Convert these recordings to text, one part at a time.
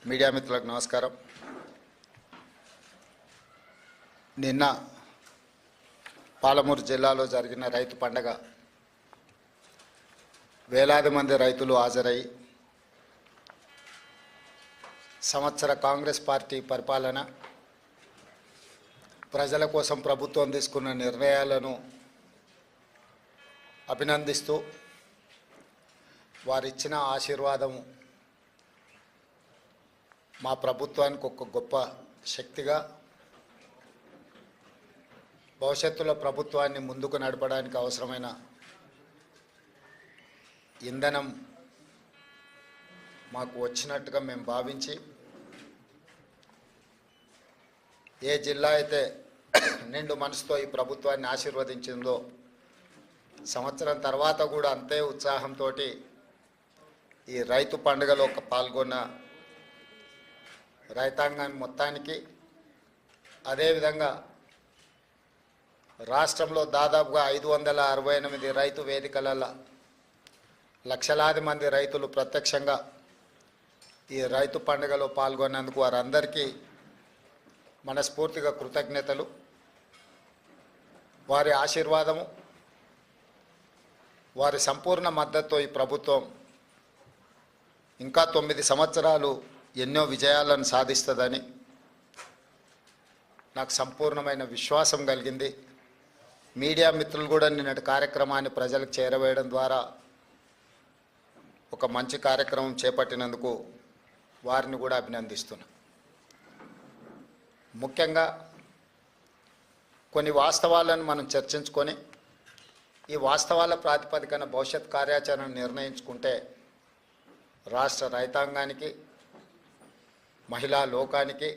Media మిత్రులకు నమస్కారం. నిన్న పాలమూరు జిల్లాలో జరిగిన రైతు పండగ వేలాది మంది రైతులు హాజరై సంవత్సర కాంగ్రెస్ పార్టీ పరిపాలన, ప్రజల కోసం ప్రభుత్వం తీసుకున్న నిర్ణయాలను అభినందిస్తూ వారిచ్చిన ఆశీర్వాదము మా ప్రభుత్వానికి ఒక గొప్ప శక్తిగా, భవిష్యత్తులో ప్రభుత్వాన్ని ముందుకు నడపడానికి అవసరమైన ఇంధనం మాకు వచ్చినట్టుగా మేము భావించి, ఏ జిల్లా అయితే నిండు మనసుతో ఈ ప్రభుత్వాన్ని ఆశీర్వదించిందో సంవత్సరం తర్వాత కూడా అంతే ఉత్సాహంతో ఈ రైతు పండుగలో పాల్గొన్న రైతాంగాన్ని మొత్తానికి, అదేవిధంగా రాష్ట్రంలో దాదాపుగా 568 రైతు వేదికలలో లక్షలాది మంది రైతులు ప్రత్యక్షంగా ఈ రైతు పండుగలో పాల్గొన్నందుకు వారందరికీ మనస్ఫూర్తిగా కృతజ్ఞతలు. వారి ఆశీర్వాదము, వారి సంపూర్ణ మద్దతుతో ఈ ప్రభుత్వం ఇంకా 9 సంవత్సరాలు ఎన్నో విజయాలను సాధిస్తుందని నాకు సంపూర్ణమైన విశ్వాసం కలిగింది. మీడియా మిత్రులు కూడా నిన్నటి కార్యక్రమాన్ని ప్రజలకు చేరవేయడం ద్వారా ఒక మంచి కార్యక్రమం చేపట్టినందుకు వారిని కూడా అభినందిస్తున్నా. ముఖ్యంగా కొన్ని వాస్తవాలను మనం చర్చించుకొని ఈ వాస్తవాల ప్రాతిపదికన భవిష్యత్ కార్యాచరణ నిర్ణయించుకుంటే రాష్ట్ర రైతాంగానికి, మహిళా లోకానికి,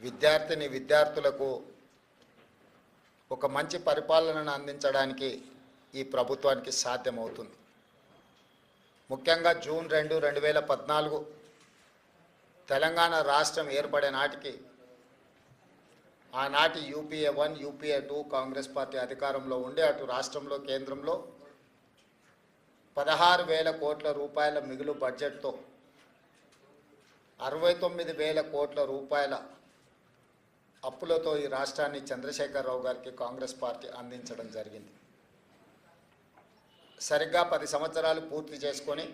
విద్యార్థులకు ఒక మంచి పరిపాలనను అందించడానికి ఈ ప్రభుత్వానికి సాధ్యమవుతుంది. ముఖ్యంగా జూన్ 2, 2014 తెలంగాణ రాష్ట్రం ఏర్పడే నాటికి ఆనాటి యూపీఏ 1, యూపీఏ 2 కాంగ్రెస్ పార్టీ అధికారంలో ఉండే అటు రాష్ట్రంలో, కేంద్రంలో 16,000 కోట్ల రూపాయల మిగులు బడ్జెట్తో 69,000 కోట్ల రూపాయల అప్పులతో ఈ రాష్ట్రాన్ని చంద్రశేఖరరావు గారికి కాంగ్రెస్ పార్టీ అందించడం జరిగింది. సరిగ్గా 10 సంవత్సరాలు పూర్తి చేసుకొని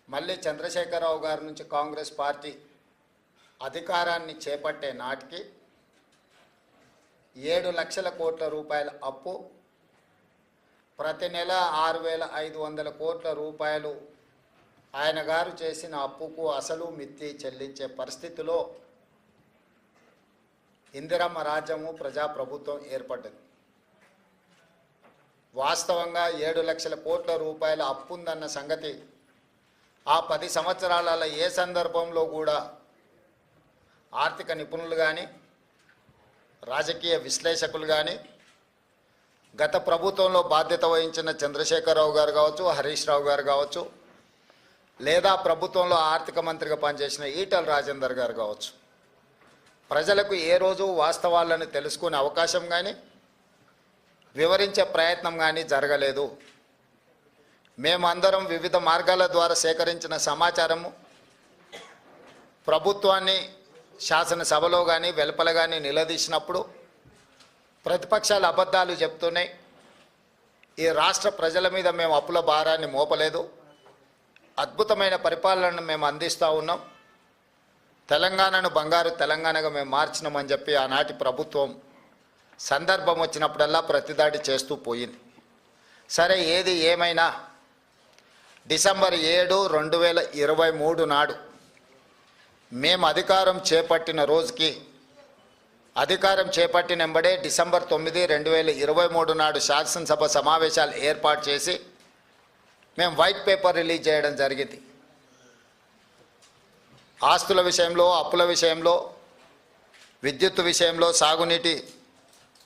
మళ్ళీ చంద్రశేఖరరావు గారి నుంచి కాంగ్రెస్ పార్టీ అధికారాన్ని చేపట్టే నాటికి 7 లక్షల కోట్ల రూపాయల అప్పు, ప్రతి నెల 6,500 కోట్ల రూపాయలు ఆయన గారు చేసిన అప్పుకు అసలు మిత్తి చెల్లించే పరిస్థితిలో ఇందిరమ్మ రాజ్యము, ప్రజాప్రభుత్వం ఏర్పడ్డది. వాస్తవంగా 7 లక్షల కోట్ల రూపాయల అప్పు ఉందన్న సంగతి ఆ 10 సంవత్సరాలలో ఏ సందర్భంలో కూడా ఆర్థిక నిపుణులు కానీ, రాజకీయ విశ్లేషకులు కానీ, గత ప్రభుత్వంలో బాధ్యత వహించిన చంద్రశేఖరరావు గారు కావచ్చు, హరీష్ రావు గారు కావచ్చు, లేదా ప్రభుత్వంలో ఆర్థిక మంత్రిగా పనిచేసిన ఈటల రాజేందర్ గారు కావచ్చు, ప్రజలకు ఏ రోజు వాస్తవాలను తెలుసుకునే అవకాశం కానీ, వివరించే ప్రయత్నం కానీ జరగలేదు. మేమందరం వివిధ మార్గాల ద్వారా సేకరించిన సమాచారము ప్రభుత్వాన్ని శాసనసభలో కానీ, వెలుపల కానీ నిలదీసినప్పుడు ప్రతిపక్షాలు అబద్ధాలు చెప్తున్నాయి. ఈ రాష్ట్ర ప్రజల మీద మేము అప్పుల భారాన్ని మోపలేదు, అద్భుతమైన పరిపాలనను మేము అందిస్తూ ఉన్నాం, తెలంగాణను బంగారు తెలంగాణగా మేము మార్చినామని చెప్పి ఆనాటి ప్రభుత్వం సందర్భం వచ్చినప్పుడల్లా ప్రతిదాడి చేస్తూ పోయింది. సరే, ఏది ఏమైనా డిసెంబర్ 7, 2023 నాడు మేము అధికారం చేపట్టిన రోజుకి, అధికారం చేపట్టిన వెంబడే డిసెంబర్ 9, 2023 నాడు శాసనసభ సమావేశాలు ఏర్పాటు చేసి మేము వైట్ పేపర్ రిలీజ్ చేయడం జరిగింది. ఆస్తుల విషయంలో, అప్పుల విషయంలో, విద్యుత్ విషయంలో, సాగునీటి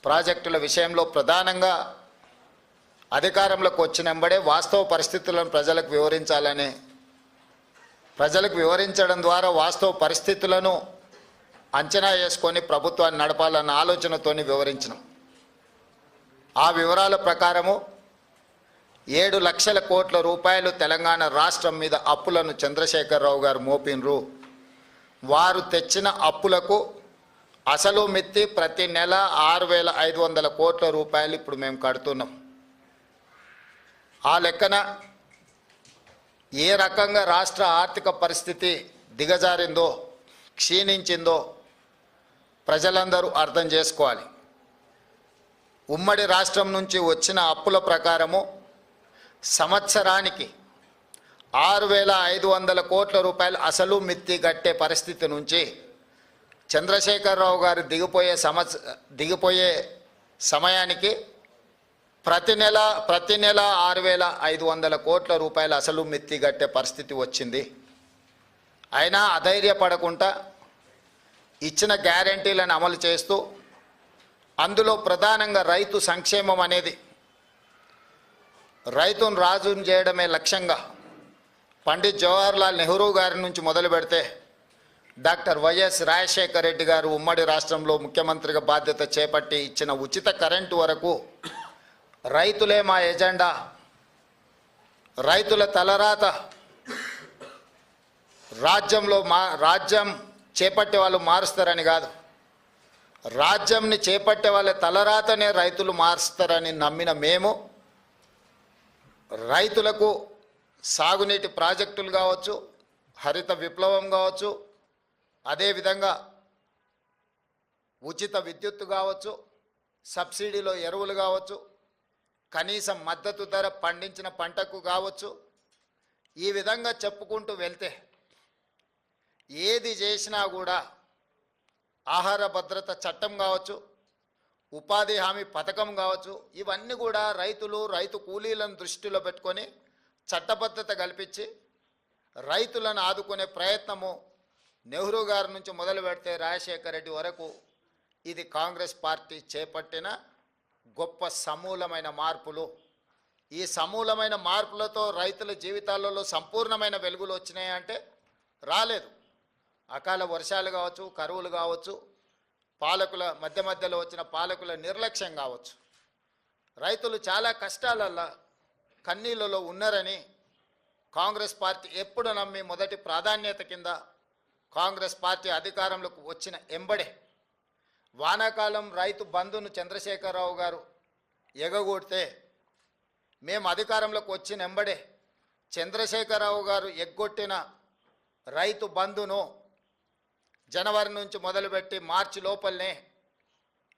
ప్రాజెక్టుల విషయంలో ప్రధానంగా అధికారంలోకి వచ్చిన వెంబడే వాస్తవ పరిస్థితులను ప్రజలకు వివరించాలని, ప్రజలకు వివరించడం ద్వారా వాస్తవ పరిస్థితులను అంచనా వేసుకొని ప్రభుత్వాన్ని నడపాలన్న ఆలోచనతోని వివరించినాం. ఆ వివరాల ప్రకారము 7,00,000 కోట్ల రూపాయలు తెలంగాణ రాష్ట్రం మీద అప్పులను చంద్రశేఖరరావు గారు మోపినరు. వారు తెచ్చిన అప్పులకు అసలు మిత్తి ప్రతి నెల 6,500 కోట్ల రూపాయలు ఇప్పుడు మేము కడుతున్నాం. ఆ లెక్కన ఏ రకంగా రాష్ట్ర ఆర్థిక పరిస్థితి దిగజారిందో, క్షీణించిందో ప్రజలందరూ అర్థం చేసుకోవాలి. ఉమ్మడి రాష్ట్రం నుంచి వచ్చిన అప్పుల ప్రకారము సంవత్సరానికి 6,500 కోట్ల రూపాయలు అసలు మిత్తి గట్టే పరిస్థితి నుంచి చంద్రశేఖరరావు గారు దిగిపోయే సమయానికి ప్రతి నెల 6,500 కోట్ల రూపాయలు అసలు మిత్తి గట్టే పరిస్థితి వచ్చింది. అయినా అధైర్యపడకుండా ఇచ్చిన గ్యారెంటీలను అమలు చేస్తూ, అందులో ప్రధానంగా రైతు సంక్షేమం అనేది, రైతును రాజును చేయడమే లక్ష్యంగా పండిత్ జవహర్లాల్ నెహ్రూ గారి నుంచి మొదలు పెడితే డాక్టర్ వైఎస్ రాజశేఖర రెడ్డి గారు ఉమ్మడి రాష్ట్రంలో ముఖ్యమంత్రిగా బాధ్యత చేపట్టి ఇచ్చిన ఉచిత కరెంటు వరకు రైతులే మా ఎజెండా, రైతుల తలరాత, రాజ్యం చేపట్టే వాళ్ళు మారుస్తారని కాదు, రాజ్యంని చేపట్టే వాళ్ళ తలరాతనే రైతులు మారుస్తారని నమ్మిన మేము రైతులకు సాగునీటి ప్రాజెక్టులు కావచ్చు, హరిత విప్లవం కావచ్చు, అదేవిధంగా ఉచిత విద్యుత్తు కావచ్చు, సబ్సిడీలో ఎరువులు కావచ్చు, కనీసం మద్దతు ధర పండించిన పంటకు కావచ్చు, ఈ విధంగా చెప్పుకుంటూ వెళ్తే ఏది చేసినా కూడా ఆహార భద్రత చట్టం కావచ్చు, ఉపాధి హామీ పథకం కావచ్చు, ఇవన్నీ కూడా రైతు కూలీలను దృష్టిలో పెట్టుకొని చట్టబద్ధత కల్పించి రైతులను ఆదుకునే ప్రయత్నము నెహ్రూ గారి నుంచి మొదలు పెడితే రాజశేఖర రెడ్డి వరకు ఇది కాంగ్రెస్ పార్టీ చేపట్టిన గొప్ప సమూలమైన మార్పులు. ఈ సమూలమైన మార్పులతో రైతుల జీవితాలలో సంపూర్ణమైన వెలుగులు వచ్చినాయంటే రాలేదు. అకాల వర్షాలు కావచ్చు, కరువులు కావచ్చు, మధ్యలో వచ్చిన పాలకుల నిర్లక్ష్యం కావచ్చు, రైతులు చాలా కష్టాలల్లో కన్నీళ్ళలో ఉన్నారని కాంగ్రెస్ పార్టీ ఎప్పుడు నమ్మి మొదటి ప్రాధాన్యత కింద కాంగ్రెస్ పార్టీ అధికారంలోకి వచ్చిన ఎంబడే వానాకాలం రైతు బంధును చంద్రశేఖరరావు గారు ఎగగొడితే మేము అధికారంలోకి వచ్చిన ఎంబడే చంద్రశేఖరరావు గారు ఎగ్గొట్టిన రైతు బంధును జనవరి నుంచి మొదలుపెట్టి మార్చి లోపలనే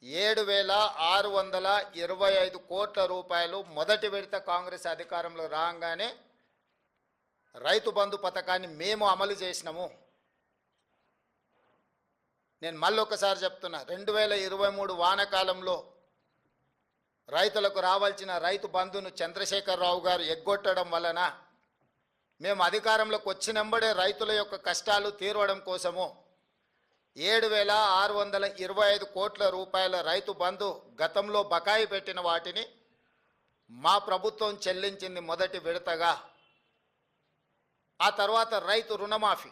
7,625 కోట్ల రూపాయలు మొదటి విడత కాంగ్రెస్ అధికారంలో రాగానే రైతు బంధు పథకాన్ని మేము అమలు చేసినాము. నేను మళ్ళొకసారి చెప్తున్నా, 2023 వానాకాలంలో రైతులకు రావాల్సిన రైతు బంధును చంద్రశేఖరరావు గారు ఎగ్గొట్టడం వలన మేము అధికారంలోకి వచ్చినంబడే రైతుల యొక్క కష్టాలు తీరవడం కోసము 7,625 కోట్ల రూపాయల రైతు బంధు గతంలో బకాయి పెట్టిన వాటిని మా ప్రభుత్వం చెల్లించింది మొదటి విడతగా. ఆ తర్వాత రైతు రుణమాఫీ,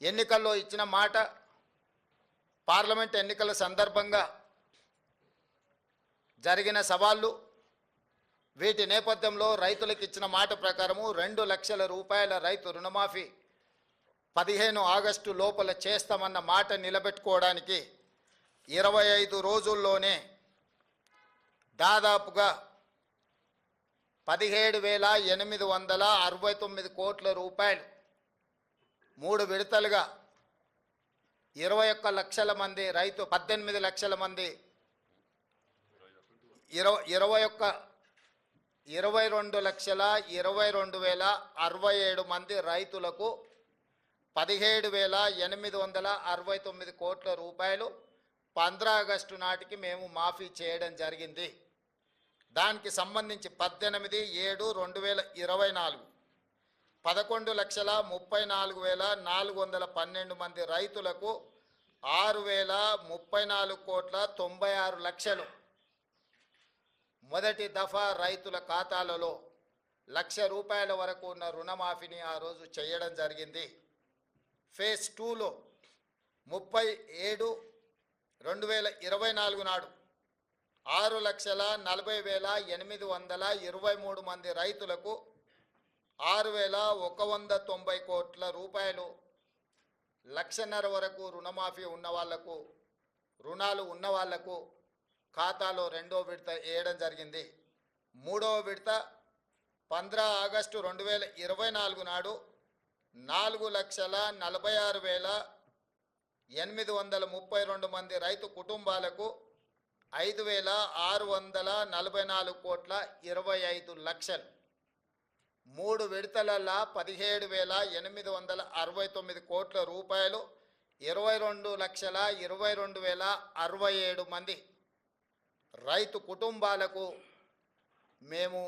ఎన్నికల్లో ఇచ్చిన మాట, పార్లమెంట్ ఎన్నికల సందర్భంగా జరిగిన సవాళ్ళు, వీటి నేపథ్యంలో రైతులకు ఇచ్చిన మాట ప్రకారము 2 లక్షల రూపాయల రైతు రుణమాఫీ 15 ఆగస్టు లోపల చేస్తామన్న మాట నిలబెట్టుకోవడానికి 25 రోజుల్లోనే దాదాపుగా 17,869 కోట్ల రూపాయలు 3 విడతలుగా 21 లక్షల మంది రైతు 18 లక్షల మంది 22,22,067 మంది రైతులకు 17,869 కోట్ల రూపాయలు 15 ఆగస్టు నాటికి మేము మాఫీ చేయడం జరిగింది. దానికి సంబంధించి 18/7/2024 11,34,412 మంది రైతులకు 6,034 కోట్ల 96 లక్షలు మొదటి దఫా రైతుల ఖాతాలలో ₹1,00,000 వరకు ఉన్న రుణమాఫీని ఆ రోజు చేయడం జరిగింది. ఫేజ్ 2లో 30/7/2024 నాడు 6,40,823 మంది రైతులకు 6,190 కోట్ల రూపాయలు, 1,50,000 వరకు రుణమాఫీ ఉన్న వాళ్లకు, రుణాలు ఉన్న వాళ్లకు ఖాతాలో రెండో విడత వేయడం జరిగింది. మూడవ విడత 15 ఆగస్టు 2024 నాడు 4,46,832 మంది రైతు కుటుంబాలకు 5,644 కోట్ల 25 లక్షలు, 3 విడతలలో 17,869 కోట్ల రూపాయలు, 22,22,067 మంది రైతు కుటుంబాలకు మేము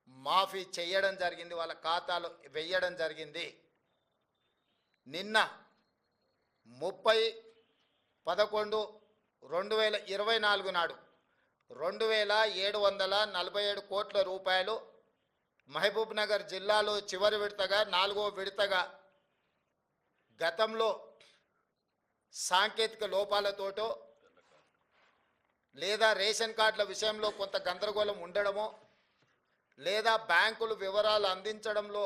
మాఫీ చేయడం జరిగింది, వాళ్ళ ఖాతాలో వేయడం జరిగింది. నిన్న 30/11/2024 నాడు 2,747 కోట్ల రూపాయలు మహబూబ్ నగర్ జిల్లాలో చివరి విడతగా 4వ విడతగా గతంలో సాంకేతిక లోపాలతోటో లేదా రేషన్ కార్డుల విషయంలో కొంత గందరగోళం ఉండడమో లేదా బ్యాంకులు వివరాలు అందించడంలో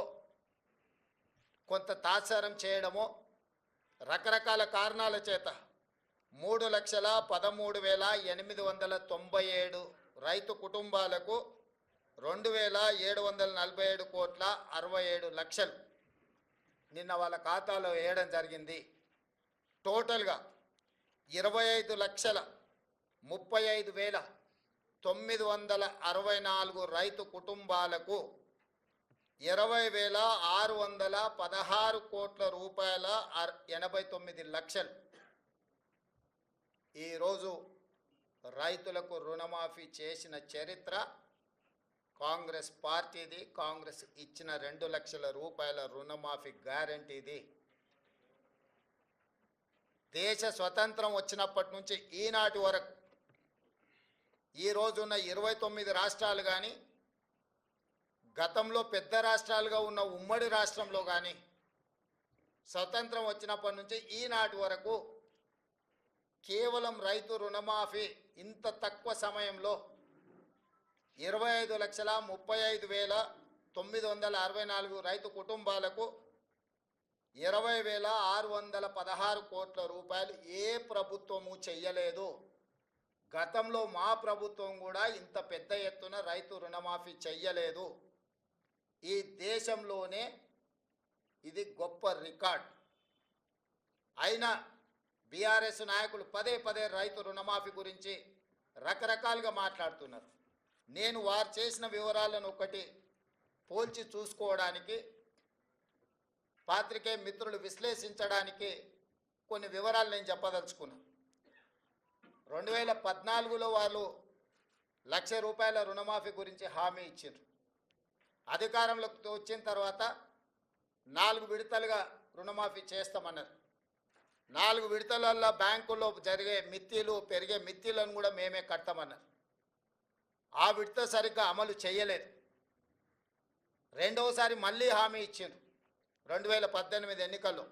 కొంత తాత్సారం చేయడమో రకరకాల కారణాల చేత 3,13,897 రైతు కుటుంబాలకు 2,747 కోట్ల 67 లక్షలు నిన్న వాళ్ళ ఖాతాలో వేయడం జరిగింది. టోటల్గా 25,35,964 రైతు కుటుంబాలకు 20,616 కోట్ల రూపాయల 89 లక్షలు ఈరోజు రైతులకు రుణమాఫీ చేసిన చరిత్ర కాంగ్రెస్ పార్టీది. కాంగ్రెస్ ఇచ్చిన 2 లక్షల రూపాయల రుణమాఫీ గ్యారంటీది. దేశ స్వతంత్రం వచ్చినప్పటి నుంచి ఈనాటి వరకు ఈ రోజున్న 29 రాష్ట్రాలు కానీ గతంలో పెద్ద రాష్ట్రాలుగా ఉన్న ఉమ్మడి రాష్ట్రంలో కానీ స్వతంత్రం వచ్చినప్పటి నుంచి ఈనాటి వరకు కేవలం రైతు రుణమాఫీ ఇంత తక్కువ సమయంలో 25,35,964 రైతు కుటుంబాలకు 20,616 కోట్ల రూపాయలు ఏ ప్రభుత్వము చెయ్యలేదు. గతంలో మా ప్రభుత్వం కూడా ఇంత పెద్ద ఎత్తున రైతు రుణమాఫీ చెయ్యలేదు. ఈ దేశంలోనే ఇది గొప్ప రికార్డ్. అయినా బీఆర్ఎస్ నాయకులు పదే పదే రైతు రుణమాఫీ గురించి రకరకాలుగా మాట్లాడుతున్నారు. నేను వారు చేసిన వివరాలను ఒకటి పోల్చి చూసుకోవడానికి, పాత్రికేయ మిత్రులు విశ్లేషించడానికి కొన్ని వివరాలు నేను చెప్పదలుచుకున్నాను. 2014లో వాళ్ళు 1,00,000 రూపాయల రుణమాఫీ గురించి హామీ ఇచ్చారు. అధికారంలోకి వచ్చిన తర్వాత 4 విడతలుగా రుణమాఫీ చేస్తామన్నారు. 4 విడతలలో బ్యాంకుల్లో జరిగే మిత్తిలు పెరిగే మిత్తిలను కూడా మేమే కడతామన్నారు. ఆ విడత సరిగ్గా అమలు చేయలేదు. రెండవసారి మళ్ళీ హామీ ఇచ్చారు 2018 ఎన్నికల్లో.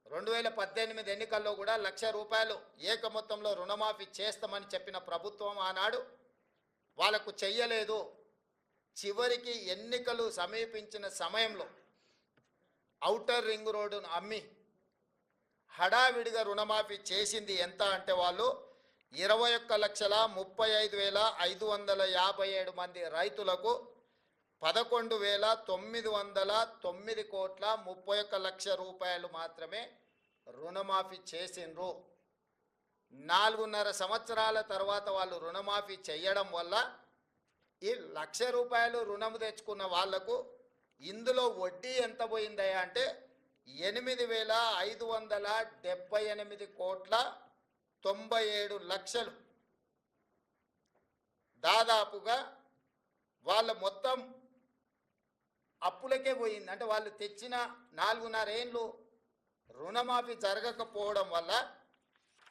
2018 ఎన్నికల్లో కూడా 1,00,000 రూపాయలు ఏక మొత్తంలో రుణమాఫీ చేస్తామని చెప్పిన ప్రభుత్వం ఆనాడు వాళ్ళకు చెయ్యలేదు. చివరికి ఎన్నికలు సమీపించిన సమయంలో ఔటర్ రింగ్ రోడ్డును అమ్మి హడావిడిగా రుణమాఫీ చేసింది ఎంత అంటే వాళ్ళు 21,35,557 మంది రైతులకు 11,909 కోట్ల 31 లక్షల రూపాయలు మాత్రమే రుణమాఫీ చేసిండ్రు. 4.5 సంవత్సరాల తర్వాత వాళ్ళు రుణమాఫీ చేయడం వల్ల ఈ 1,00,000 రూపాయలు రుణం తెచ్చుకున్న వాళ్లకు ఇందులో వడ్డీ ఎంత పోయిందయ్యా అంటే 8,578 కోట్ల 97 లక్షలు. దాదాపుగా వాళ్ళ మొత్తం అప్పులకే పోయింది. అంటే వాళ్ళు తెచ్చిన 4.5 ఏళ్ళు రుణమాఫీ జరగకపోవడం వల్ల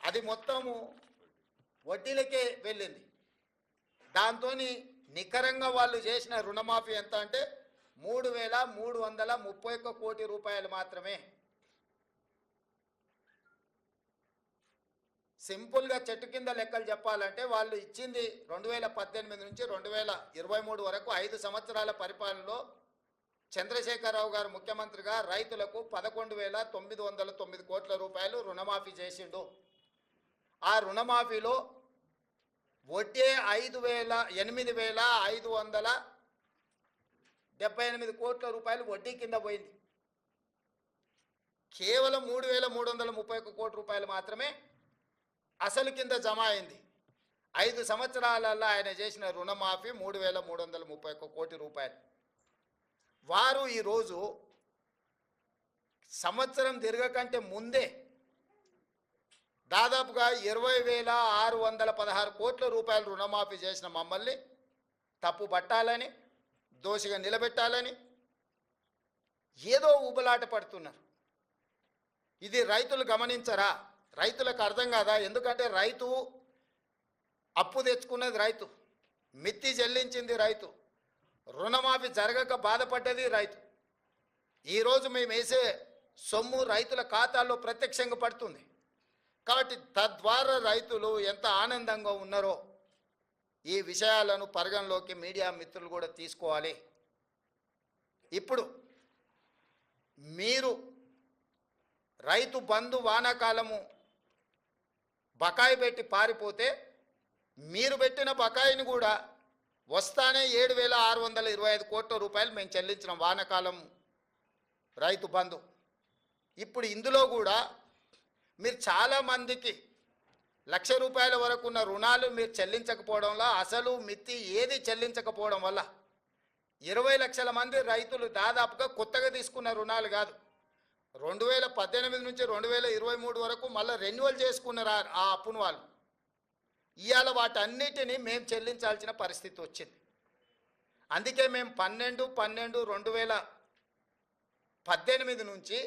అది మొత్తము వడ్డీలకే వెళ్ళింది. దాంతో నికరంగా వాళ్ళు చేసిన రుణమాఫీ ఎంత అంటే 3,331 కోటి రూపాయలు మాత్రమే. సింపుల్గా చెట్టు కింద లెక్కలు చెప్పాలంటే వాళ్ళు ఇచ్చింది 2018 నుంచి 2023 వరకు 5 సంవత్సరాల పరిపాలనలో చంద్రశేఖరరావు గారు ముఖ్యమంత్రిగా రైతులకు 11,909 కోట్ల రూపాయలు రుణమాఫీ చేసిండు. ఆ రుణమాఫీలో వడ్డీ 8,578 కోట్ల రూపాయలు వడ్డీ కింద పోయింది. కేవలం 3,331 కోట్ల రూపాయలు మాత్రమే అసలు కింద జమ అయింది. 5 సంవత్సరాలలో ఆయన చేసిన రుణమాఫీ 3,331 కోటి రూపాయలు. వారు ఈరోజు సంవత్సరం తిరగకంటే ముందే దాదాపుగా 20,616 కోట్ల రూపాయలు రుణమాఫీ చేసిన మమ్మల్ని తప్పు పట్టాలని, దోషిగా నిలబెట్టాలని ఏదో ఊబలాట పడుతున్నారు. ఇది రైతులు గమనించరా? రైతులకు అర్థం కాదా? ఎందుకంటే రైతు అప్పు తెచ్చుకున్నది, రైతు మిత్తి చెల్లించింది, రైతు రుణమాఫీ జరగక బాధపడ్డది రైతు. ఈరోజు మేము వేసే సొమ్ము రైతుల ఖాతాల్లో ప్రత్యక్షంగా పడుతుంది. కాబట్టి తద్వారా రైతులు ఎంత ఆనందంగా ఉన్నారో ఈ విషయాలను పరిగణలోకి మీడియా మిత్రులు కూడా తీసుకోవాలి. ఇప్పుడు మీరు రైతు బంధు వానాకాలము బకాయి పెట్టి పారిపోతే మీరు పెట్టిన బకాయిని కూడా వస్తానే 7,625 కోట్ల రూపాయలు మేము చెల్లించిన వానాకాలం రైతు బంధు. ఇప్పుడు ఇందులో కూడా మీరు చాలామందికి ₹1,00,000 వరకు ఉన్న రుణాలు మీరు చెల్లించకపోవడంలో, అసలు మిత్తి ఏది చెల్లించకపోవడం వల్ల 20 లక్షల మంది రైతులు దాదాపుగా కొత్తగా తీసుకున్న రుణాలు కాదు, 2018 నుంచి 2023 వరకు మళ్ళీ రెన్యువల్ చేసుకున్నారు ఆ అప్పును వాళ్ళు. ఇవాళ వాటన్నిటినీ మేము చెల్లించాల్సిన పరిస్థితి వచ్చింది. అందుకే మేము 12/12/2018 నుంచి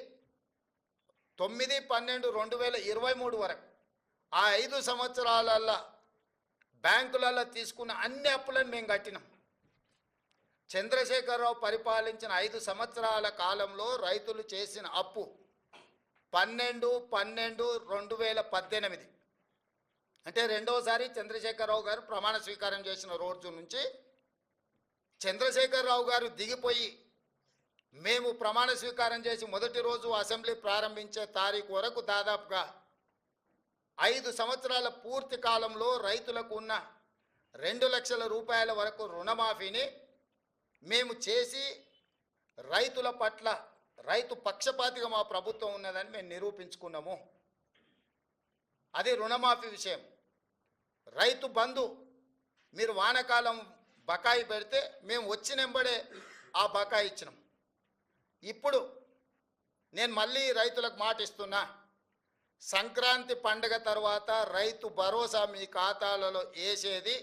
9/12/2023 వరకు ఆ 5 సంవత్సరాలలో బ్యాంకులలో తీసుకున్న అన్ని అప్పులను మేము కట్టినాం. చంద్రశేఖరరావు పరిపాలించిన 5 సంవత్సరాల కాలంలో రైతులు చేసిన అప్పు 12/12/2018 అంటే రెండోసారి చంద్రశేఖరరావు గారు ప్రమాణ స్వీకారం చేసిన రోజు నుంచి చంద్రశేఖరరావు గారు దిగిపోయి మేము ప్రమాణ స్వీకారం చేసి మొదటి రోజు అసెంబ్లీ ప్రారంభించే తారీఖు వరకు దాదాపుగా 5 సంవత్సరాల పూర్తి కాలంలో రైతులకు ఉన్న 2 లక్షల రూపాయల వరకు రుణమాఫీని మేము చేసి రైతుల పట్ల రైతు పక్షపాతిగా మా ప్రభుత్వం ఉన్నదని మేము నిరూపించుకున్నాము. అది రుణమాఫీ విషయం. రైతు బంధు మీరు వానాకాలం బకాయి పెడితే మేము వచ్చినెంబడే ఆ బకాయి ఇచ్చినాం. ఇప్పుడు నేను మళ్ళీ రైతులకు మాట ఇస్తున్నా, సంక్రాంతి పండుగ తర్వాత రైతు భరోసా మీ ఖాతాలలో వేసేది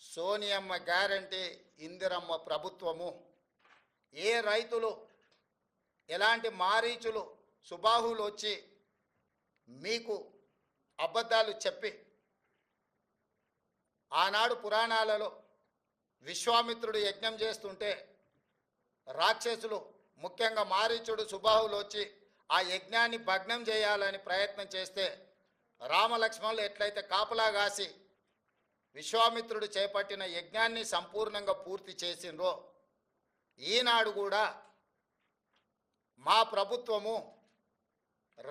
సోనియమ్మ గ్యారంటీ, ఇందిరమ్మ ప్రభుత్వము. ఏ రైతులు ఎలాంటి మారీచులు సుబాహులు వచ్చి మీకు అబద్ధాలు చెప్పి ఆనాడు పురాణాలలో విశ్వామిత్రుడు యజ్ఞం చేస్తుంటే రాక్షసులు ముఖ్యంగా మారీచుడు సుబాహులు వచ్చి ఆ యజ్ఞాన్ని భగ్నం చేయాలని ప్రయత్నం చేస్తే రామలక్ష్మణులు ఎట్లయితే కాపలా కాసి విశ్వామిత్రుడు చేపట్టిన యజ్ఞాన్ని సంపూర్ణంగా పూర్తి చేసిండ్రో ఈనాడు కూడా మా ప్రభుత్వము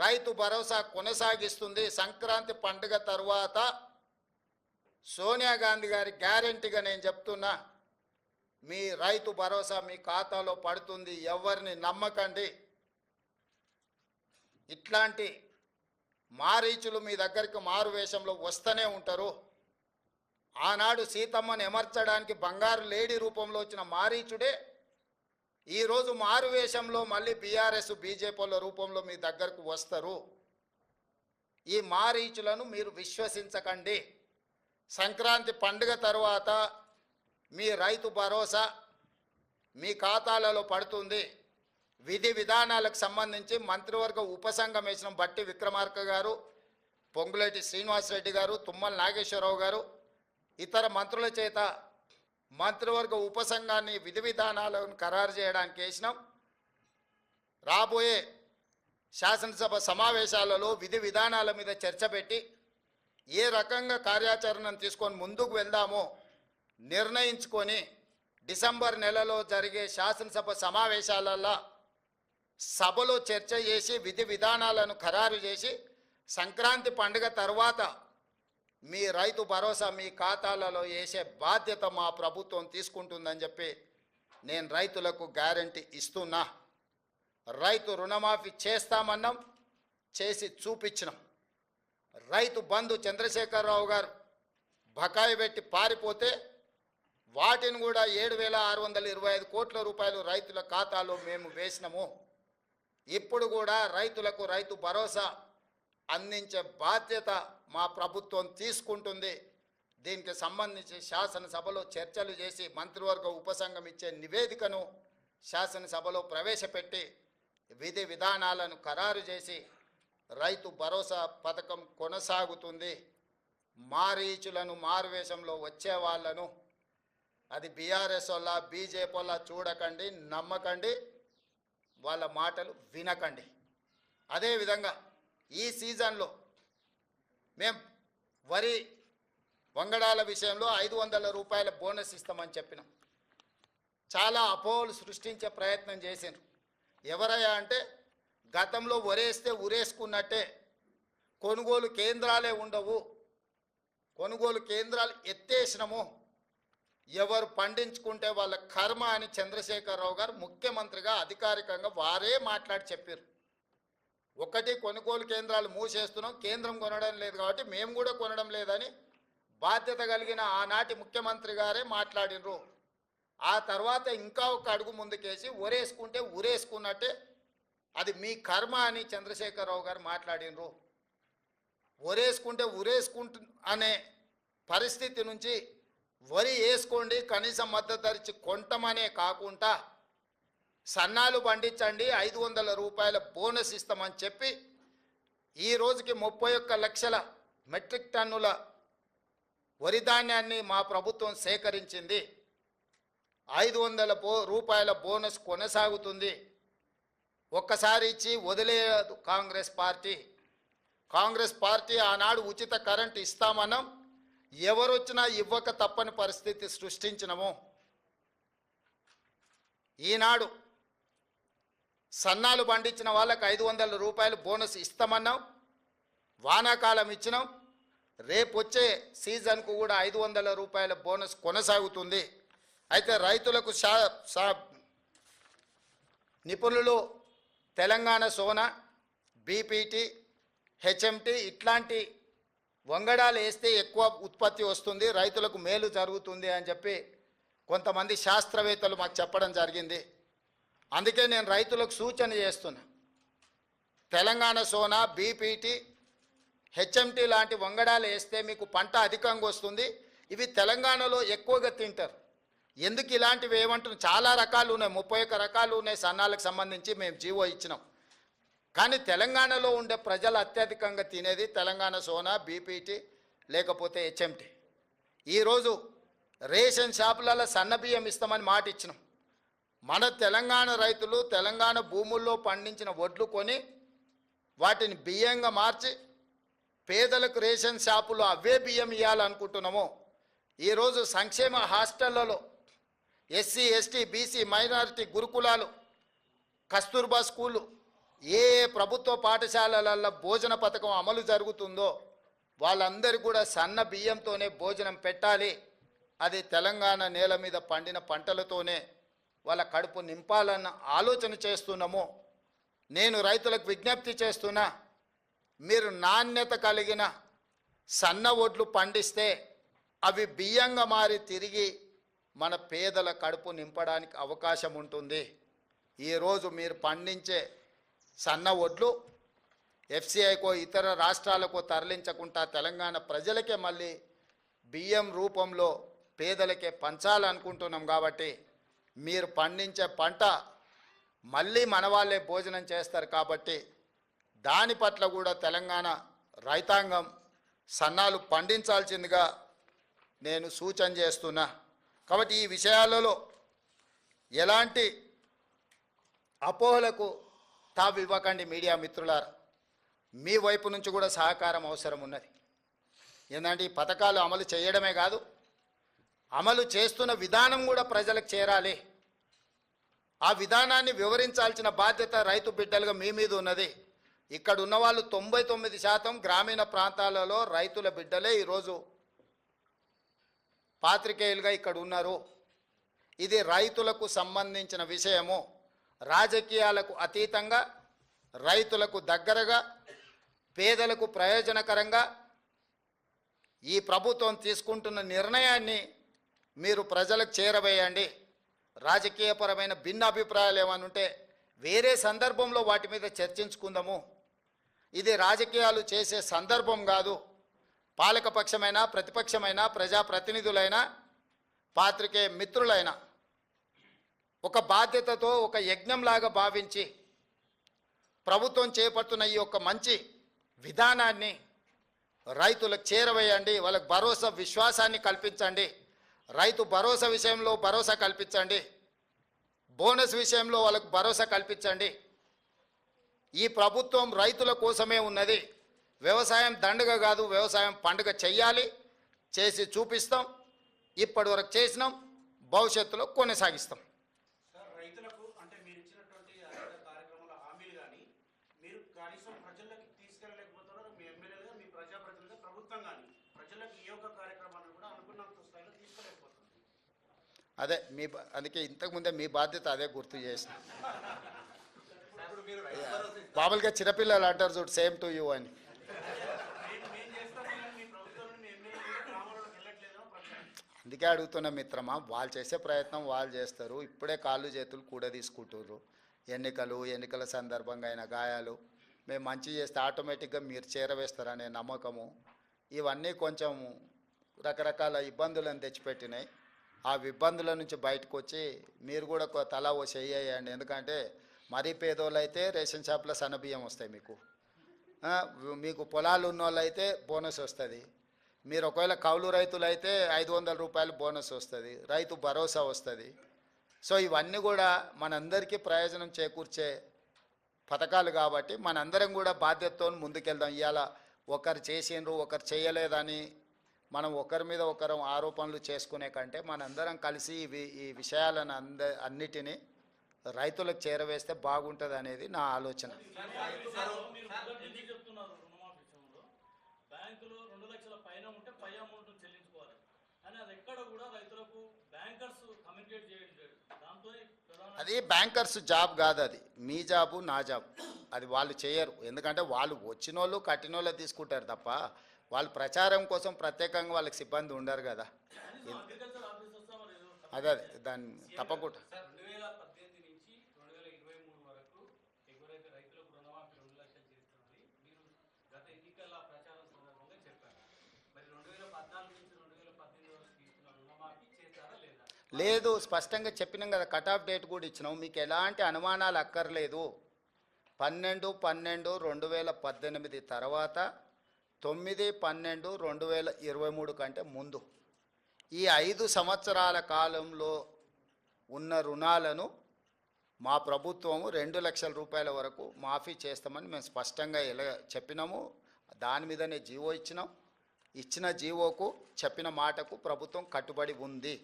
రైతు భరోసా కొనసాగిస్తుంది. సంక్రాంతి పండుగ తరువాత సోనియా గాంధీ గారి గ్యారెంటీగా నేను చెప్తున్నా, మీ రైతు భరోసా మీ ఖాతాలో పడుతుంది. ఎవరిని నమ్మకండి. ఇట్లాంటి మారీచులు మీ దగ్గరికి మారు వేషంలో వస్తూనే ఉంటారు. ఆనాడు సీతమ్మను ఎమర్చడానికి బంగారు లేడీ రూపంలో వచ్చిన మారీచుడే ఈరోజు మారు వేషంలో మళ్ళీ బీఆర్ఎస్ బీజేపీల రూపంలో మీ దగ్గరకు వస్తారు. ఈ మారీచులను మీరు విశ్వసించకండి. సంక్రాంతి పండుగ తరువాత మీ రైతు భరోసా మీ ఖాతాలలో పడుతుంది. విధి విధానాలకు సంబంధించి మంత్రివర్గ ఉపసంఘం వేసిన బట్టి విక్రమార్క గారు, పొంగులేటి శ్రీనివాసరెడ్డి గారు, తుమ్మల నాగేశ్వరరావు గారు, ఇతర మంత్రుల చేత మంత్రివర్గ ఉపసంఘాన్ని విధి విధానాలను ఖరారు చేయడానికి వేసినాం. రాబోయే శాసనసభ సమావేశాలలో విధి విధానాల మీద చర్చ పెట్టి ఏ రకంగా కార్యాచరణను తీసుకొని ముందుకు వెళ్దామో నిర్ణయించుకొని డిసెంబర్ నెలలో జరిగే శాసనసభ సమావేశాలలో సభలో చర్చ చేసి విధి విధానాలను ఖరారు చేసి సంక్రాంతి పండుగ తర్వాత మీ రైతు భరోసా మీ ఖాతాలలో వేసే బాధ్యత మా ప్రభుత్వం తీసుకుంటుందని చెప్పి నేను రైతులకు గ్యారంటీ ఇస్తున్నా. రైతు రుణమాఫీ చేస్తామన్నాం, చేసి చూపించినాం. రైతు బంధు చంద్రశేఖరరావు గారు బకాయి పెట్టి పారిపోతే వాటిని కూడా 7,625 కోట్ల రూపాయలు రైతుల ఖాతాలో మేము వేసినాము. ఇప్పుడు కూడా రైతులకు రైతు భరోసా అందించే బాధ్యత మా ప్రభుత్వం తీసుకుంటుంది. దీనికి సంబంధించి శాసనసభలో చర్చలు చేసి మంత్రివర్గ ఉపసంఘం ఇచ్చే నివేదికను శాసనసభలో ప్రవేశపెట్టి విధి విధానాలను ఖరారు చేసి రైతు భరోసా పథకం కొనసాగుతుంది. మారీచులను మారువేషంలో వచ్చే వాళ్ళను, అది బీఆర్ఎస్ వల్ల బీజేపీ వల్ల చూడకండి, నమ్మకండి, వాళ్ళ మాటలు వినకండి. అదేవిధంగా ఈ సీజన్లో మేము వరి వంగడాల విషయంలో 500 రూపాయల బోనస్ ఇస్తామని చెప్పినాం. చాలా అపోహలు సృష్టించే ప్రయత్నం చేసిండ్రు. ఎవరయ్యా అంటే గతంలో వరేస్తే ఉరేసుకున్నట్టే కొనుగోలు కేంద్రాలే ఉండవు, కొనుగోలు కేంద్రాలు ఎత్తేసినాము, ఎవరు పండించుకుంటే వాళ్ళ కర్మ అని చంద్రశేఖరరావు గారు ముఖ్యమంత్రిగా అధికారికంగా వారే మాట్లాడి చెప్పారు. ఒకటి కొనుగోలు కేంద్రాలు మూసేస్తున్నాం, కేంద్రం కొనడం లేదు కాబట్టి మేము కూడా కొనడం లేదని బాధ్యత కలిగిన ఆనాటి ముఖ్యమంత్రి గారే మాట్లాడినరు. ఆ తర్వాత ఇంకా ఒక అడుగు ముందుకేసి ఉరేసుకుంటే ఉరేసుకున్నట్టే అది మీ కర్మ అని చంద్రశేఖరరావు గారు మాట్లాడినరు. ఉరేసుకుంటే ఉరేసుకుంటు అనే పరిస్థితి నుంచి వరి వేసుకోండి, కనీసం మద్దతు ధర ఇచ్చి కొంటమనే కాకుండా సన్నాలు పండించండి, 500 రూపాయల బోనస్ ఇస్తామని చెప్పి ఈ రోజుకి 31 లక్షల మెట్రిక్ టన్నుల వరి ధాన్యాన్ని మా ప్రభుత్వం సేకరించింది. 500 రూపాయల బోనస్ కొనసాగుతుంది. ఒక్కసారి ఇచ్చి వదిలేయదు కాంగ్రెస్ పార్టీ. కాంగ్రెస్ పార్టీ ఆనాడు ఉచిత కరెంటు ఇస్తామన్నాం, ఎవరొచ్చినా ఇవ్వక తప్పని పరిస్థితి సృష్టించినము. ఈనాడు సన్నాలు పండించిన వాళ్ళకి 500 రూపాయలు బోనస్ ఇస్తామన్నాం, వానాకాలం ఇచ్చినాం, రేపు వచ్చే సీజన్కు కూడా 500 రూపాయల బోనస్ కొనసాగుతుంది. అయితే రైతులకు నిపుణులు తెలంగాణ సోనా, బీపీటీ, హెచ్ఎంటీ ఇట్లాంటి వంగడాలు వేస్తే ఎక్కువ ఉత్పత్తి వస్తుంది, రైతులకు మేలు జరుగుతుంది అని చెప్పి కొంతమంది శాస్త్రవేత్తలు మాకు చెప్పడం జరిగింది. అందుకే నేను రైతులకు సూచన చేస్తున్నా, తెలంగాణ సోనా, బీపీటీ, హెచ్ఎంటీ లాంటి వంగడాలు వేస్తే మీకు పంట అధికంగా వస్తుంది. ఇవి తెలంగాణలో ఎక్కువగా తింటారు. ఎందుకు ఇలాంటివి ఏమంటున్నాం, చాలా రకాలు ఉన్నాయి, 31 రకాలు ఉన్నాయి సన్నాలకు సంబంధించి మేము జీవో ఇచ్చినాం. కానీ తెలంగాణలో ఉండే ప్రజలు అత్యధికంగా తినేది తెలంగాణ సోనా, బీపీటీ లేకపోతే హెచ్ఎంటీ. ఈరోజు రేషన్ షాపులలో సన్న బియ్యం ఇస్తామని మాట ఇచ్చినాం. మన తెలంగాణ రైతులు తెలంగాణ భూముల్లో పండించిన వడ్లు కొని వాటిని బియ్యంగా మార్చి పేదలకు రేషన్ షాపులో అవే బియ్యం ఇవ్వాలనుకుంటున్నాము. ఈరోజు సంక్షేమ హాస్టళ్లలో ఎస్సీ, ఎస్టీ, బీసీ, మైనారిటీ గురుకులాలు, కస్తూర్బా స్కూళ్ళు, ఏ ప్రభుత్వ పాఠశాలలలో భోజన పథకం అమలు జరుగుతుందో వాళ్ళందరూ కూడా సన్న బియ్యంతోనే భోజనం పెట్టాలి. అది తెలంగాణ నేల మీద పండిన పంటలతోనే వాళ్ళ కడుపు నింపాలన్న ఆలోచన చేస్తున్నాము. నేను రైతులకు విజ్ఞప్తి చేస్తున్నా, మీరు నాణ్యత కలిగిన సన్న వడ్లు పండిస్తే అవి బియ్యంగా మారి తిరిగి మన పేదల కడుపు నింపడానికి అవకాశం ఉంటుంది. ఈరోజు మీరు పండించే సన్న వడ్లు ఎఫ్సిఐకో ఇతర రాష్ట్రాలకో తరలించకుండా తెలంగాణ ప్రజలకే మళ్ళీ బియ్యం రూపంలో పేదలకే పంచాలనుకుంటున్నాం. కాబట్టి మీరు పండించే పంట మళ్ళీ మన వాళ్ళే భోజనం చేస్తారు. కాబట్టి దాని పట్ల కూడా తెలంగాణ రైతాంగం సన్నాలు పండించాల్సిందిగా నేను సూచన చేస్తున్నా. కాబట్టి ఈ విషయాలలో ఎలాంటి అపోహలకు తావు ఇవ్వకండి మీడియా మిత్రులారా. మీ వైపు నుంచి కూడా సహకారం అవసరం ఉన్నది. ఏంటంటే ఈ పథకాలు అమలు చేయడమే కాదు, అమలు చేస్తున్న విధానం కూడా ప్రజలకు చేరాలి. ఆ విధానాన్ని వివరించాల్సిన బాధ్యత రైతు బిడ్డలుగా మీ మీద ఉన్నది. ఇక్కడ ఉన్న వాళ్ళు 99% గ్రామీణ ప్రాంతాలలో రైతుల బిడ్డలే ఈరోజు పాత్రికేయులుగా ఇక్కడ ఉన్నారు. ఇది రైతులకు సంబంధించిన విషయము. రాజకీయాలకు అతీతంగా రైతులకు దగ్గరగా పేదలకు ప్రయోజనకరంగా ఈ ప్రభుత్వం తీసుకుంటున్న నిర్ణయాన్ని మీరు ప్రజలకు చేరవేయండి. రాజకీయపరమైన భిన్న అభిప్రాయాలు ఏమైనా ఉంటే వేరే సందర్భంలో వాటి మీద చర్చించుకుందాము. ఇది రాజకీయాలు చేసే సందర్భం కాదు. పాలకపక్షమైనా ప్రతిపక్షమైనా ప్రజాప్రతినిధులైనా పాత్రికేయ మిత్రులైనా ఒక బాధ్యతతో ఒక యజ్ఞంలాగా భావించి ప్రభుత్వం చేపడుతున్న ఈ యొక్క మంచి విధానాన్ని రైతులకు చేరవేయండి. వాళ్ళకు భరోసా విశ్వాసాన్ని కల్పించండి. రైతు భరోసా విషయంలో భరోసా కల్పించండి. బోనస్ విషయంలో వాళ్ళకు భరోసా కల్పించండి. ఈ ప్రభుత్వం రైతుల కోసమే ఉన్నది. వ్యవసాయం దండగ కాదు, వ్యవసాయం పండుగ చెయ్యాలి. చేసి చూపిస్తాం. ఇప్పటి వరకు చేసినాం, భవిష్యత్తులో కొనసాగిస్తాం. రైతులకు అంటే మీరు ఇచ్చినటువంటి కార్యక్రమాల హామీలు కానీ మీరు కనీసం ప్రజలకు తీసుకెళ్ళలేకపోతున్నారు. మీ ఎమ్మెల్యేలుగా, మీ ప్రజాప్రతినిధిగా, ప్రభుత్వం కానీ ప్రజలకు ఈ యొక్క కార్యక్రమాన్ని కూడా అనుకున్నంత స్థాయిలో తీసుకెళ్ళలేకపోతుంది. అదే అందుకే ఇంతకుముందే మీ బాధ్యత అదే గుర్తు చేసిన. మామూలుగా చిన్నపిల్లలు అంటారు చూడు, సేమ్ టు యూ అని. అందుకే అడుగుతున్న మిత్రమా, వాళ్ళు చేసే ప్రయత్నం వాళ్ళు చేస్తారు. ఇప్పుడే కాళ్ళు చేతులు కూడా తీసుకుంటుర్రు. ఎన్నికల సందర్భంగా అయిన గాయాలు మేము మంచి చేస్తే ఆటోమేటిక్గా మీరు చేరవేస్తారనే నమ్మకము, ఇవన్నీ కొంచెం రకరకాల ఇబ్బందులను తెచ్చిపెట్టినాయి. ఆ ఇబ్బందుల నుంచి బయటకు వచ్చి మీరు కూడా తలా ఓ చెయ్యండి. ఎందుకంటే మరీ పేదోళ్ళు అయితే రేషన్ షాప్లో సన్నబియ్యం వస్తాయి. మీకు పొలాలు ఉన్న వాళ్ళు అయితే బోనస్ వస్తుంది. మీరు ఒకవేళ కౌలు రైతులు అయితే 500 రూపాయలు బోనస్ వస్తుంది. రైతు భరోసా వస్తుంది. సో ఇవన్నీ కూడా మనందరికీ ప్రయోజనం చేకూర్చే పథకాలు కాబట్టి మనందరం కూడా బాధ్యతతో ముందుకెళ్దాం. ఇవాళ ఒకరు చేసిండ్రు ఒకరు చేయలేదని మనం ఒకరి మీద ఒకరు ఆరోపణలు చేసుకునే కంటే మనందరం కలిసి ఈ విషయాలను అన్నిటినీ రైతులకు చేరవేస్తే బాగుంటుంది అనేది నా ఆలోచన. బ్యాంకులో 2 లక్షల పైన ఉంటే పై అమౌంట్ చెల్లించుకోవాలి అని అది ఎక్కడ కూడా రైతులకు బ్యాంకర్స్ కమ్యూనికేట్ చేయలేదు. దాంతో అది బ్యాంకర్స్ జాబ్ కాదు, అది మీ జాబు నా జాబ్. అది వాళ్ళు చేయరు. ఎందుకంటే వాళ్ళు వచ్చిన వాళ్ళు కట్టిన వాళ్ళు తీసుకుంటారు తప్ప వాళ్ళు ప్రచారం కోసం ప్రత్యేకంగా వాళ్ళకి సిబ్బంది ఉండరు కదా. అదే దాన్ని తప్పకుండా లేదు, స్పష్టంగా చెప్పినాం కదా. కట్ ఆఫ్ డేట్ కూడా ఇచ్చినాం. మీకు ఎలాంటి అనుమానాలు అక్కర్లేదు. 12/12/2018 తర్వాత 9/12/2023 కంటే ముందు ఈ 5 సంవత్సరాల కాలంలో ఉన్న రుణాలను మా ప్రభుత్వము 2 లక్షల రూపాయల వరకు మాఫీ చేస్తామని మేము స్పష్టంగా చెప్పినాము. దాని మీదనే జీవో ఇచ్చినాం. ఇచ్చిన జీవోకు చెప్పిన మాటకు ప్రభుత్వం కట్టుబడి ఉంది.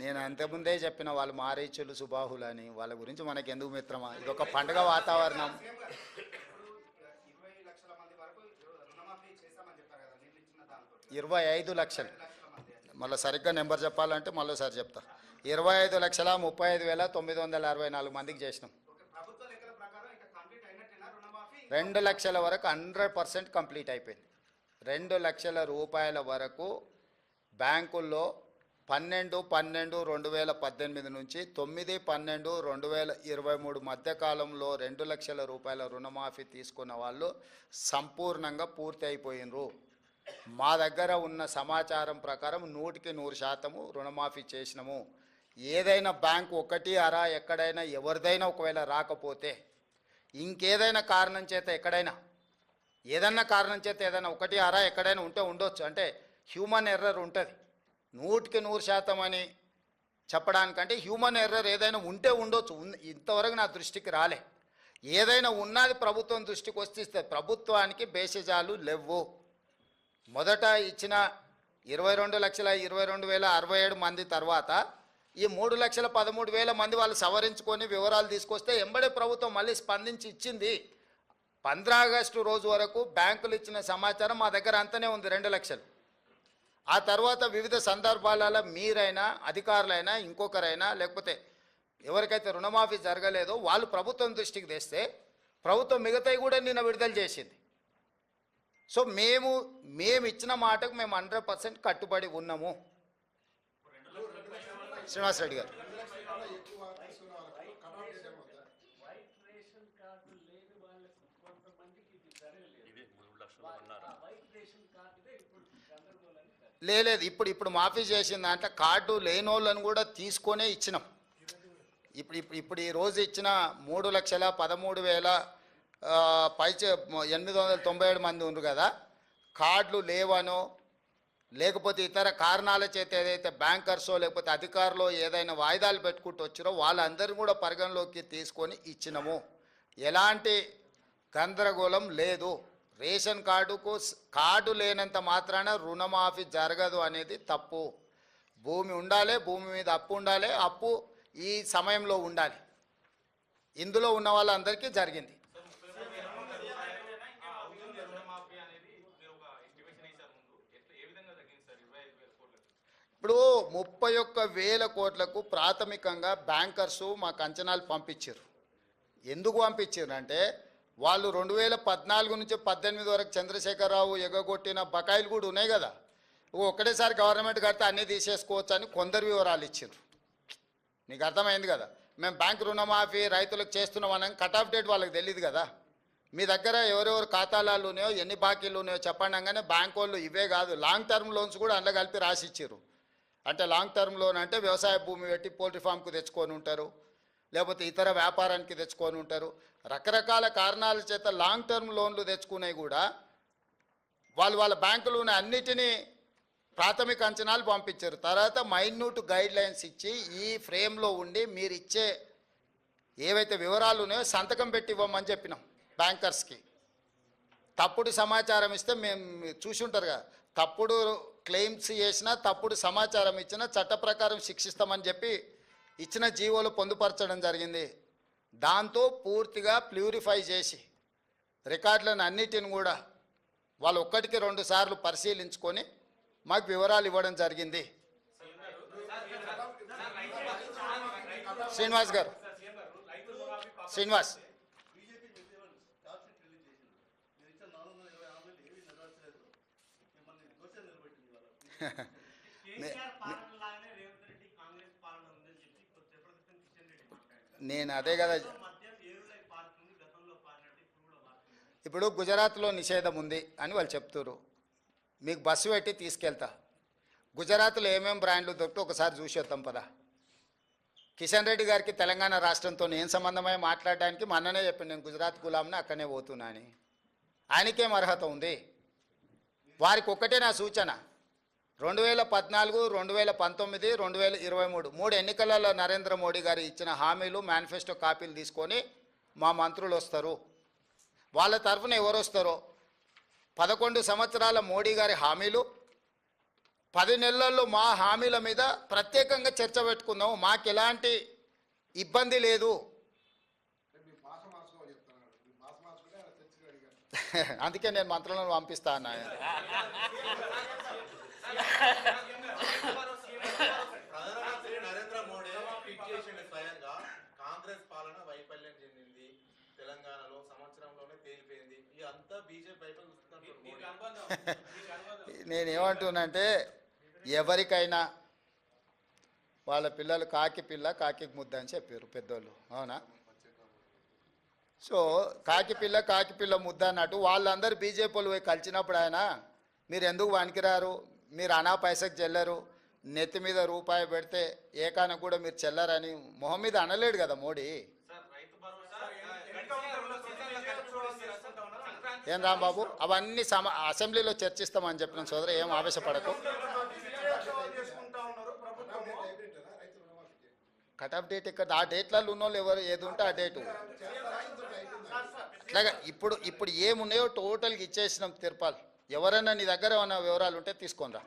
నేను అంతకుముందే చెప్పిన వాళ్ళు మారీచులు సుబాహులు అని. వాళ్ళ గురించి మనకి ఎందుకు మిత్రమా? ఇది ఒక పండుగ వాతావరణం. 25 లక్షలు. మళ్ళీ సరిగ్గా నెంబర్ చెప్పాలంటే మళ్ళీసారి చెప్తా. 25,35,964 మందికి చేసినాం. 2 లక్షల వరకు 100% కంప్లీట్ అయిపోయింది. 2 లక్షల రూపాయల వరకు బ్యాంకుల్లో 12/12/2018 నుంచి 9/12/2023 మధ్యకాలంలో 2 లక్షల రూపాయల రుణమాఫీ తీసుకున్న వాళ్ళు సంపూర్ణంగా పూర్తి అయిపోయినరు. మా దగ్గర ఉన్న సమాచారం ప్రకారం 100% రుణమాఫీ చేసినాము. ఏదైనా బ్యాంకు ఒకటి అరా ఎక్కడైనా ఎవరిదైనా ఒకవేళ రాకపోతే ఇంకేదైనా కారణం చేత ఎక్కడైనా ఏదన్నా కారణం చేత ఏదైనా ఒకటి అరా ఎక్కడైనా ఉంటే ఉండొచ్చు. అంటే హ్యూమన్ ఎర్రర్ ఉంటుంది. 100% అని చెప్పడానికంటే హ్యూమన్ ఎర్రర్ ఏదైనా ఉంటే ఉండొచ్చు. ఇంతవరకు నా దృష్టికి రాలే. ఏదైనా ఉన్నది ప్రభుత్వం దృష్టికి వస్తే ప్రభుత్వానికి బేసిజాలు లేవు. మొదట ఇచ్చిన 22,22,067 మంది తర్వాత ఈ 3,13,000 మంది వాళ్ళు సవరించుకొని వివరాలు తీసుకొస్తే ఎంబడే ప్రభుత్వం మళ్ళీ స్పందించి ఇచ్చింది. 15 ఆగస్టు రోజు వరకు బ్యాంకులు ఇచ్చిన సమాచారం మా దగ్గర అంతనే ఉంది, 2 లక్షలు. ఆ తర్వాత వివిధ సందర్భాలలో మీరైనా అధికారులైనా ఇంకొకరైనా లేకపోతే ఎవరికైతే రుణమాఫీ జరగలేదో వాళ్ళు ప్రభుత్వం దృష్టికి తెస్తే ప్రభుత్వం మిగతాయి కూడా నిన్న విడుదల చేసింది. సో మేము ఇచ్చిన మాటకు మేము 100% కట్టుబడి ఉన్నాము. శ్రీనివాస్ రెడ్డి గారు, లేదు ఇప్పుడు మాఫీ చేసిన దాంట్లో కార్డు లేని వాళ్ళని కూడా తీసుకొనే ఇచ్చినాం. ఇప్పుడు ఈ రోజు ఇచ్చిన 3,13,000 897 మంది ఉన్నారు కదా, కార్డులు లేవనో లేకపోతే ఇతర కారణాల చేత ఏదైతే బ్యాంకర్సో లేకపోతే అధికారులు ఏదైనా వాయిదాలు పెట్టుకుంటూ వచ్చారో వాళ్ళందరినీ కూడా పరిగణలోకి తీసుకొని ఇచ్చినాము. ఎలాంటి గందరగోళం లేదు. రేషన్ కార్డు లేనంత మాత్రాన రుణమాఫీ జరగదు అనేది తప్పు. భూమి ఉండాలి, భూమి మీద అప్పు ఉండాలి, అప్పు ఈ సమయంలో ఉండాలి. ఇందులో ఉన్న వాళ్ళందరికీ జరిగింది. ఇప్పుడు 31,000 కోట్లకు ప్రాథమికంగా బ్యాంకర్సు మాకు అంచనాలు పంపించారు. ఎందుకు పంపించారు అంటే వాళ్ళు 2014 నుంచి 18 వరకు చంద్రశేఖరరావు ఎగగొట్టిన బకాయిలు కూడా ఉన్నాయి కదా, ఒక్కటేసారి గవర్నమెంట్ కడితే అన్నీ తీసేసుకోవచ్చు అని కొందరు వివరాలు ఇచ్చారు. నీకు అర్థమైంది కదా, మేము బ్యాంక్ రుణమాఫీ రైతులకు చేస్తున్నామని కట్ ఆఫ్ డేట్ వాళ్ళకి తెలియదు కదా. మీ దగ్గర ఎవరెవరు ఖాతాలు ఉన్నాయో ఎన్ని బాకీలు ఉన్నాయో చెప్పండి అనగానే బ్యాంక్ వాళ్ళు ఇవే కాదు లాంగ్ టర్మ్ లోన్స్ కూడా అందులో కలిపి రాసి ఇచ్చారు. అంటే లాంగ్ టర్మ్ లోన్ అంటే వ్యవసాయ భూమి పెట్టి పోల్ట్రీ ఫామ్కు తెచ్చుకొని ఉంటారు, లేకపోతే ఇతర వ్యాపారానికి తెచ్చుకొని ఉంటారు. రకరకాల కారణాల చేత లాంగ్ టర్మ్ లోన్లు తెచ్చుకునేవి కూడా వాళ్ళ బ్యాంకులు ఉన్న అన్నిటినీ ప్రాథమిక అంచనాలు పంపించారు. తర్వాత మైన్యూట్ గైడ్ లైన్స్ ఇచ్చి ఈ ఫ్రేమ్లో ఉండి మీరు ఇచ్చే ఏవైతే వివరాలు ఉన్నాయో సంతకం పెట్టి ఇవ్వమని చెప్పినాం బ్యాంకర్స్కి. తప్పుడు సమాచారం ఇస్తే మేము చూసి ఉంటారు కదా, తప్పుడు క్లెయిమ్స్ చేసినా తప్పుడు సమాచారం ఇచ్చినా చట్ట ప్రకారం శిక్షిస్తామని చెప్పి ఇచ్చిన జీవోలు పొందుపరచడం జరిగింది. దాంతో పూర్తిగా ప్యూరిఫై చేసి రికార్డులను అన్నిటిని కూడా వాళ్ళు 1-2 సార్లు పరిశీలించుకొని మాకు వివరాలు ఇవ్వడం జరిగింది. శ్రీనివాస్ గారు, శ్రీనివాస్ నేను అదే కదా, ఇప్పుడు గుజరాత్లో నిషేధం ఉంది అని వాళ్ళు చెప్తారు. మీకు బస్సు పెట్టి తీసుకెళ్తా, గుజరాత్లో ఏమేమి బ్రాండ్లు దొరికితే ఒకసారి చూసేద్దాం పదా. కిషన్ రెడ్డి గారికి తెలంగాణ రాష్ట్రంతో ఏం సంబంధమై మాట్లాడడానికి మొన్ననే చెప్పాను, నేను గుజరాత్ గులాంని అక్కడనే పోతున్నా అని. ఆయనకేం అర్హత ఉంది? వారికి ఒక్కటే నా సూచన, 2014, 2019, 2023 3 ఎన్నికలలో నరేంద్ర మోడీ గారు ఇచ్చిన హామీలు మేనిఫెస్టో కాపీలు తీసుకొని మా మంత్రులు వస్తారు. వాళ్ళ తరఫున ఎవరు వస్తారో 11 సంవత్సరాల మోడీ గారి హామీలు 10 నెలల్లో మా హామీల మీద ప్రత్యేకంగా చర్చ పెట్టుకుందాం. మాకు ఎలాంటి ఇబ్బంది లేదు. అందుకే నేను మంత్రులను పంపిస్తా అన్నా. ప్రధానమంత్రి నరేంద్ర మోడీ ట్వీట్ చేసిన స్వయంగా కాంగ్రెస్ పాలన వైఫల్యం చెందింది, తెలంగాణలో సంవత్సరంలోనే తేలిపోయింది, ఇదంతా బీజేపీ వైపు నేనేమంటున్నానంటే ఎవరికైనా వాళ్ళ పిల్లలు కాకి పిల్ల కాకి ముద్ద అని చెప్పారు పెద్దోళ్ళు, అవునా? సో కాకి పిల్ల ముద్ద అన్నట్టు వాళ్ళందరూ బీజేపీ వాళ్ళు పోయి కలిసినప్పుడు ఆయన మీరు ఎందుకు వణికిరారు, మీరు అనా పైసకు చెల్లరు, నెత్తి మీద రూపాయి పెడితే ఏకాన కూడా మీరు చెల్లరని మొహం మీద అనలేడు కదా మోడీ. ఏం రాంబాబు, అవన్నీ అసెంబ్లీలో చర్చిస్తామని చెప్పిన సోదరు, ఏం ఆవేశపడకు. కట్ ఆఫ్ డేట్ ఇక్కడ ఆ డేట్లలో ఉన్న వాళ్ళు ఎవరు ఏది ఉంటే ఆ డేటు అట్లాగా ఇప్పుడు ఏమున్నాయో టోటల్గా ఇచ్చేసినాం తిరుపాల్. ఎవరైనా నీ దగ్గర ఏమైనా వివరాలు ఉంటే తీసుకొని రా.